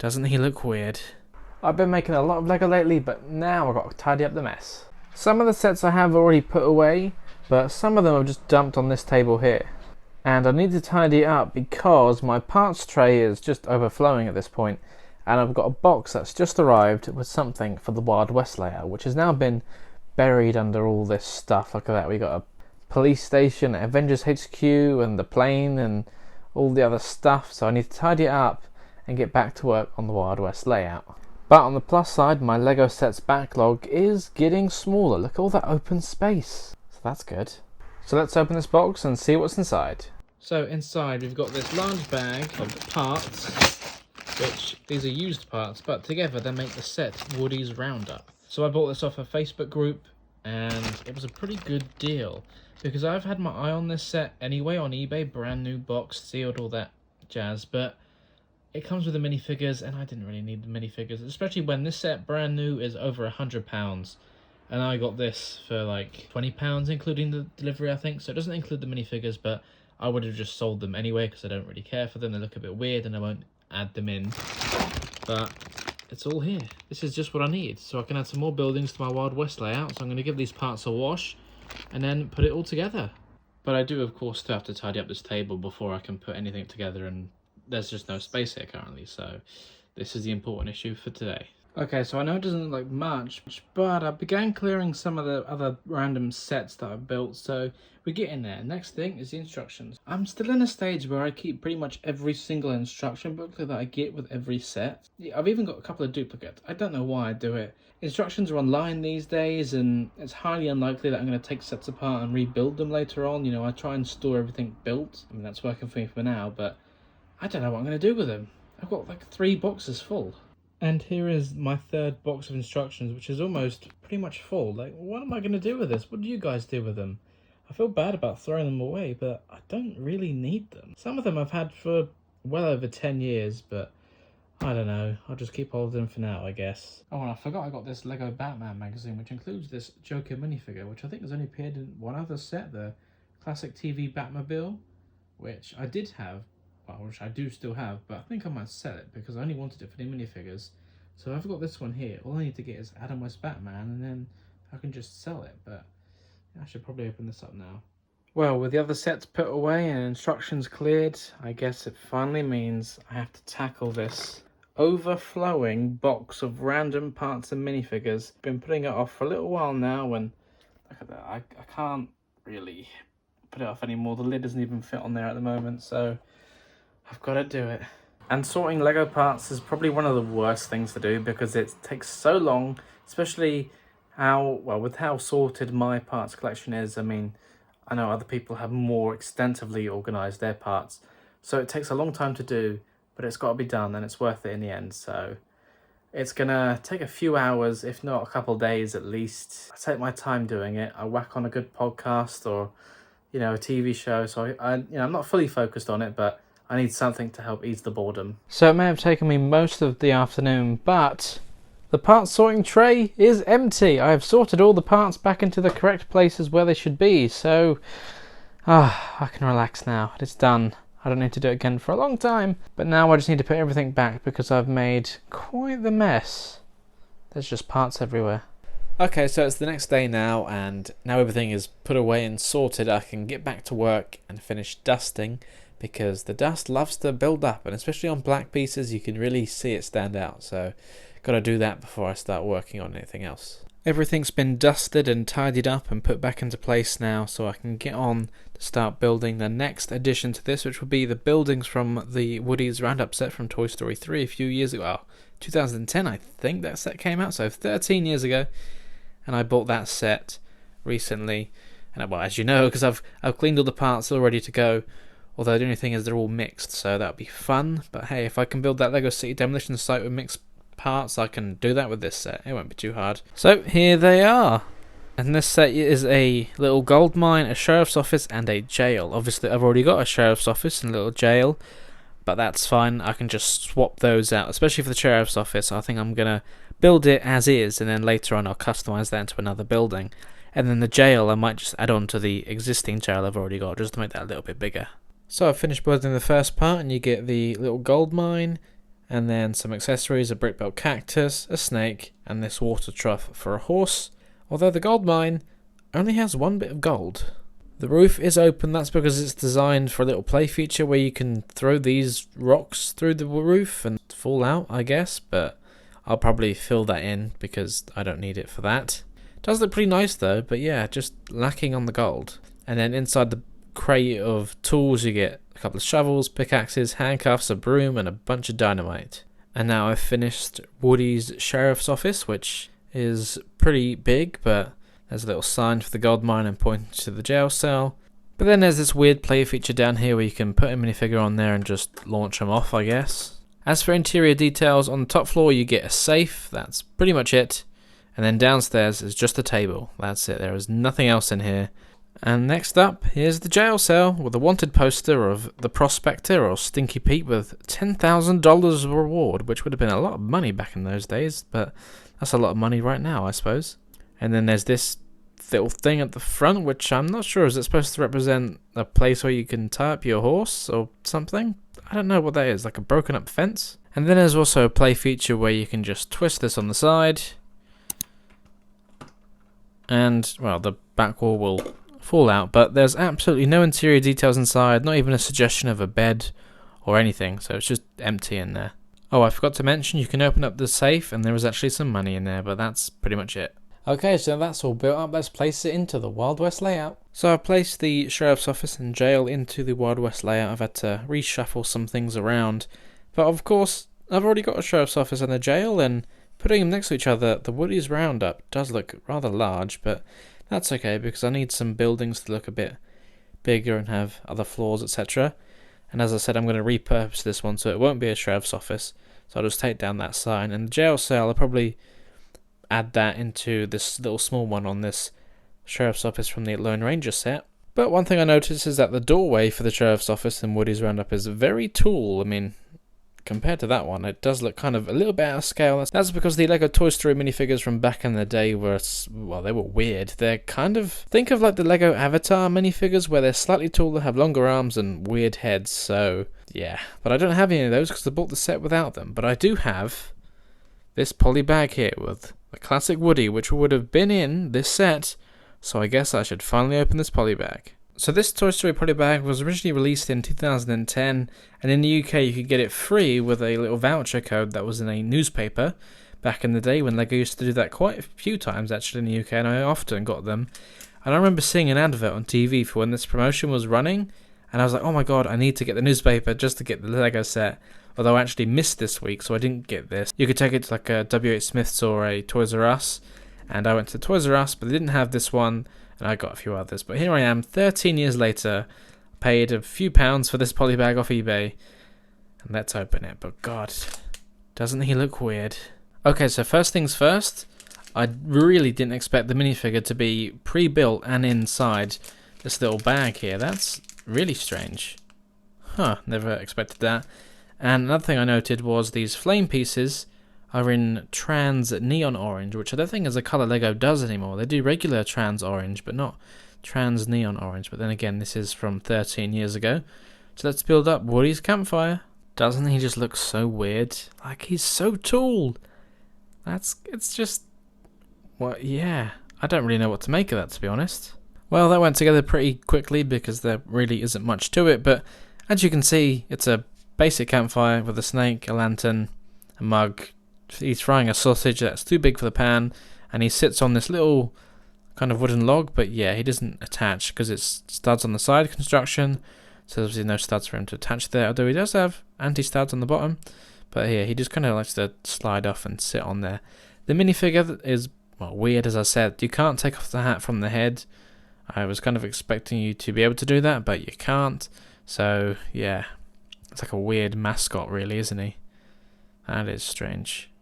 Doesn't he look weird? I've been making a lot of Lego lately, but now I've got to tidy up the mess. Some of the sets I have already put away, but some of them I've just dumped on this table here. And I need to tidy it up because my parts tray is just overflowing at this point, and I've got a box that's just arrived with something for the Wild West layout, which has now been buried under all this stuff. Look at that, we got a police station, Avengers HQ, and the plane, and all the other stuff, so I need to tidy it up and get back to work on the Wild West layout. But on the plus side, my Lego sets backlog is getting smaller. Look at all that open space. So that's good. So let's open this box and see what's inside. So inside we've got this large bag of parts, which these are used parts, but together they make the set Woody's Roundup. So I bought this off a Facebook group, and it was a pretty good deal because I've had my eye on this set anyway on eBay, brand new box, sealed, all that jazz, but it comes with the minifigures, and I didn't really need the minifigures, especially when this set, brand new, is over £100. And I got this for like £20, including the delivery, I think. So it doesn't include the minifigures, but I would have just sold them anyway, because I don't really care for them. They look a bit weird, and I won't add them in. But it's all here. This is just what I need. So I can add some more buildings to my Wild West layout. So I'm going to give these parts a wash, and then put it all together. But I do, of course, still have to tidy up this table before I can put anything together, and there's just no space here currently, so this is the important issue for today. Okay, so I know it doesn't look like much, but I began clearing some of the other random sets that I've built, so we're getting there. Next thing is the instructions. I'm still in a stage where I keep pretty much every single instruction booklet that I get with every set. Yeah, I've even got a couple of duplicates. I don't know why I do it. Instructions are online these days, and it's highly unlikely that I'm going to take sets apart and rebuild them later on. You know, I try and store everything built. I mean, that's working for me for now, but I don't know what I'm going to do with them. I've got like 3 boxes full. And here is my 3rd box of instructions, which is almost pretty much full. Like, what am I going to do with this? What do you guys do with them? I feel bad about throwing them away, but I don't really need them. Some of them I've had for well over 10 years, but I don't know. I'll just keep hold of them for now, I guess. Oh, and I forgot I got this Lego Batman magazine, which includes this Joker minifigure, which I think has only appeared in one other set, the classic TV Batmobile, which I did have, which I do still have, but I think I might sell it because I only wanted it for the minifigures. So I've got this one here. All I need to get is Adam West Batman, and then I can just sell it, but I should probably open this up now. Well, with the other sets put away and instructions cleared, I guess it finally means I have to tackle this overflowing box of random parts and minifigures. Been putting it off for a little while now, and look at that, I can't really put it off anymore. The lid doesn't even fit on there at the moment, so I've got to do it. And sorting Lego parts is probably one of the worst things to do because it takes so long, especially with how sorted my parts collection is. I mean, I know other people have more extensively organised their parts, so it takes a long time to do, but it's got to be done, and it's worth it in the end. So it's gonna take a few hours, if not a couple of days at least. I take my time doing it. I whack on a good podcast or, a TV show. So I'm not fully focused on it, but I need something to help ease the boredom. So it may have taken me most of the afternoon, but the parts sorting tray is empty. I have sorted all the parts back into the correct places where they should be, so I can relax now. It's done. I don't need to do it again for a long time, but now I just need to put everything back because I've made quite the mess. There's just parts everywhere. Okay, so it's the next day now, and now everything is put away and sorted. I can get back to work and finish dusting, because the dust loves to build up, and especially on black pieces you can really see it stand out, so got to do that before I start working on anything else. Everything's been dusted and tidied up and put back into place now, so I can get on to start building the next addition to this, which will be the buildings from the Woody's Roundup set from Toy Story 3 a few years ago. Well, 2010 I think that set came out, so 13 years ago, and I bought that set recently, and well, as you know, because I've cleaned all the parts, all ready to go. Although the only thing is they're all mixed, so that'll be fun. But hey, if I can build that Lego City Demolition site with mixed parts, I can do that with this set. It won't be too hard. So here they are. And this set is a little gold mine, a sheriff's office, and a jail. Obviously, I've already got a sheriff's office and a little jail, but that's fine. I can just swap those out, especially for the sheriff's office. I think I'm going to build it as is, and then later on I'll customize that into another building. And then the jail, I might just add on to the existing jail I've already got, just to make that a little bit bigger. So I've finished building the first part, and you get the little gold mine, and then some accessories, a brick-built cactus, a snake, and this water trough for a horse, although the gold mine only has one bit of gold. The roof is open, that's because it's designed for a little play feature where you can throw these rocks through the roof and fall out, I guess, but I'll probably fill that in because I don't need it for that. It does look pretty nice though, but yeah, just lacking on the gold. And then inside the crate of tools you get a couple of shovels, pickaxes, handcuffs, a broom, and a bunch of dynamite. And now I've finished Woody's sheriff's office, which is pretty big, but there's a little sign for the gold mine and pointing to the jail cell. But then there's this weird play feature down here where you can put a minifigure on there and just launch them off, I guess. As for interior details, on the top floor you get a safe, that's pretty much it. And then downstairs is just a table, that's it, there is nothing else in here. And next up, here's the jail cell with a wanted poster of the Prospector or Stinky Pete with $10,000 reward, which would have been a lot of money back in those days, but that's a lot of money right now, I suppose. And then there's this little thing at the front, which I'm not sure, is it supposed to represent a place where you can tie up your horse or something? I don't know what that is, like a broken up fence? And then there's also a play feature where you can just twist this on the side, and, well, the back wall will fall out, but there's absolutely no interior details inside, not even a suggestion of a bed or anything, so it's just empty in there. Oh, I forgot to mention you can open up the safe and there is actually some money in there, but that's pretty much it. Okay, so that's all built up, let's place it into the Wild West layout. So I've placed the sheriff's office and jail into the Wild West layout. I've had to reshuffle some things around, but of course I've already got a sheriff's office and a jail, and putting them next to each other, the Woody's Roundup does look rather large, but that's okay because I need some buildings to look a bit bigger and have other floors, etc. And as I said, I'm going to repurpose this one so it won't be a sheriff's office, so I'll just take down that sign, and the jail cell I'll probably add that into this little small one on this sheriff's office from the Lone Ranger set. But one thing I noticed is that the doorway for the sheriff's office in Woody's Roundup is very tall. I mean, compared to that one, it does look kind of a little bit out of scale. That's because the Lego Toy Story minifigures from back in the day were, well, they were weird. They're kind of, think of like the Lego Avatar minifigures where they're slightly taller, have longer arms and weird heads, so yeah. But I don't have any of those because I bought the set without them. But I do have this poly bag here with the classic Woody, which would have been in this set, so I guess I should finally open this poly bag. So this Toy Story poly bag was originally released in 2010, and in the UK you could get it free with a little voucher code that was in a newspaper back in the day when Lego used to do that quite a few times actually in the UK, and I often got them. And I remember seeing an advert on TV for when this promotion was running, and I was like, oh my god, I need to get the newspaper just to get the Lego set. Although I actually missed this week, so I didn't get this. You could take it to like a WH Smith's or a Toys R Us, and I went to Toys R Us, but they didn't have this one, and I got a few others. But here I am, 13 years later, paid a few pounds for this poly bag off eBay, and let's open it. But god, doesn't he look weird? Okay, so first things first, I really didn't expect the minifigure to be pre-built and inside this little bag here. That's really strange. Huh, never expected that. And another thing I noted was these flame pieces are in trans neon orange, which I don't think is a colour Lego does anymore. They do regular trans orange, but not trans neon orange. But then again, this is from 13 years ago. So let's build up Woody's campfire. Doesn't he just look so weird? Like, he's so tall. It's just, well, yeah. I don't really know what to make of that, to be honest. Well, that went together pretty quickly because there really isn't much to it. But as you can see, it's a basic campfire with a snake, a lantern, a mug. He's frying a sausage that's too big for the pan, and he sits on this little kind of wooden log, but yeah, he doesn't attach because it's studs on the side construction, so there's no studs for him to attach there, although he does have anti-studs on the bottom, but here, he just kind of likes to slide off and sit on there. The minifigure is, well, weird as I said. You can't take off the hat from the head. I was kind of expecting you to be able to do that, but you can't, so yeah. It's like a weird mascot, really, isn't he? That is strange.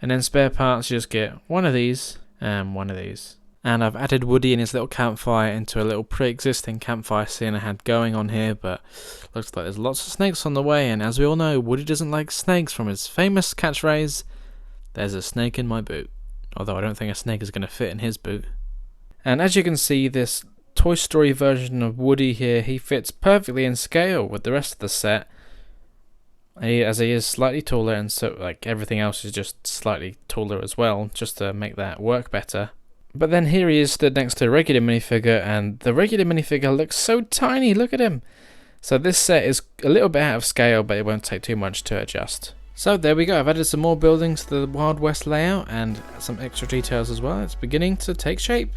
And then spare parts, you just get one of these and one of these. And I've added Woody and his little campfire into a little pre-existing campfire scene I had going on here, but looks like there's lots of snakes on the way, and as we all know, Woody doesn't like snakes from his famous catchphrase, "There's a snake in my boot." Although I don't think a snake is going to fit in his boot. And as you can see, this Toy Story version of Woody here, he fits perfectly in scale with the rest of the set. as he is slightly taller, and so like everything else is just slightly taller as well, just to make that work better. But then here he is stood next to a regular minifigure, and the regular minifigure looks so tiny, look at him! So this set is a little bit out of scale, but it won't take too much to adjust. So there we go, I've added some more buildings to the Wild West layout, and some extra details as well. It's beginning to take shape.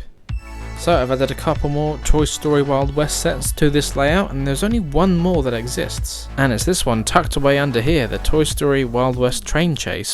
So I've added a couple more Toy Story Wild West sets to this layout, and there's only one more that exists. And it's this one tucked away under here, the Toy Story Wild West Train Chase.